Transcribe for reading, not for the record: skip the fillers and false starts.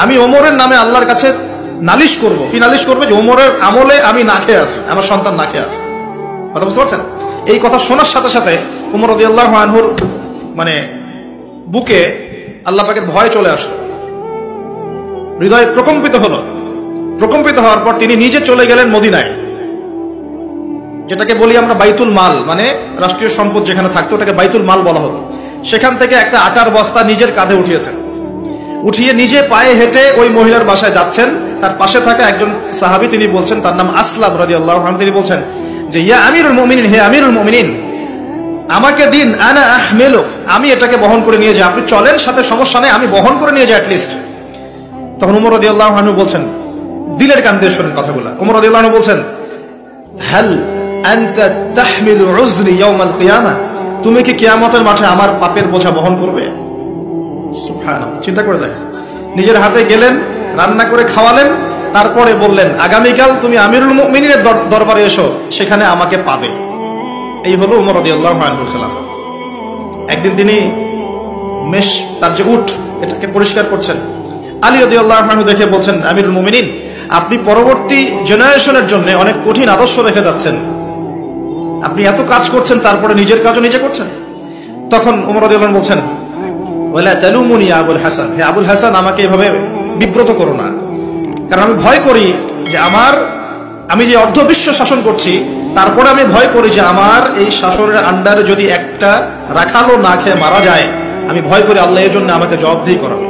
আমি ওমরের নামে আল্লাহর কাছে নালিশ করব। কি নালিশ করবে? যে ওমরের আমলে আমি না খেয়ে আছি, আমার সন্তান না খেয়ে আছে। কথা বুঝতে পারছেন? এই কথা শোনার সাথে সাথে ওমর রাদিয়াল্লাহু আনহুর মানে বুকে আল্লাহ পাকের ভয় চলে আসলো, হৃদয় প্রকম্পিত হলো। প্রকম্পিত হওয়ার পর তিনি নিজে চলে গেলেন মদিনায়, যেটাকে বলি আমরা বাইতুল মাল, মানে রাষ্ট্রীয় সম্পদ যেখানে থাকতো ওটাকে বাইতুল মাল বলা হতো। সেখান থেকে একটা আটার বস্তা নিজের কাঁধে উঠিয়েছেন, উঠিয়ে নিজে পায়ে হেঁটে ওই মহিলার বাসায় যাচ্ছেন। তার পাশে থাকা একজন সাহাবী, তিনি বলছেন, তার নাম আসলাম রাদিয়াল্লাহু আনহু, তিনি বলছেন যে ইয়া আমিরুল মুমিনিন, হে আমিরুল মুমিনিন, আমাকে দিন, আনা আহমিলুক, আমি এটাকে বহন করে নিয়ে যাই। আপনি চলেন, সাথে সমস্যা নেই, আমি বহন করে নিয়ে যাই অ্যাটলিস্ট। তখন ওমর রাদিয়াল্লাহু আনহু বলছেন, দিলের কান দিয়ে শোনেন কথাগুলো, ওমর রাদিয়াল্লাহু আনহু বলছেন, হাল আনতা তাহমিলু উযরি ইয়াউমাল কিয়ামাহ, তুমি কি কিয়ামতের মাঠে আমার পাপের বোঝা বহন করবে? সুবহানাল্লাহ, চিন্তা করে দেখেন। নিজের হাতে গেলেন, রান্না করে খাওয়ালেন, তারপরে বললেন আগামীকাল তুমি আমিরুল মুমিনিনের দরবারে এসো, সেখানে আমাকে পাবে। এই হলো ওমর রাদিয়াল্লাহু আনহুর খেলাফত। একদিন তিনি তার যে উট, এটাকে পরিষ্কার করছেন। আলী রাদিয়াল্লাহু আনহু দেখে বলছেন, আমিরুল মুমিনিন, আপনি পরবর্তী জেনারেশনের জন্য অনেক কঠিন আদর্শ রেখে যাচ্ছেন, আপনি এত কাজ করছেন, তারপরে নিজের কাজও নিজে করছেন। তখন ওমর রাদিয়াল্লাহু আনহু বলছেন, ওয়ালা তালুমুনি ইয়া আবুল হাসান, হে আবুল হাসান, আমাকে এভাবে বিব্রত করো না, কারণ আমি ভয় করি যে আমি যে অর্ধবিশ্ব শাসন করছি, তারপরে আমি ভয় করি যে আমার এই শাসনের আন্ডারে যদি একটা রাখালও না খেয়ে মারা যায়, আমি ভয় করি আল্লাহ এর জন্য আমাকে জবাবদিহি করাবে।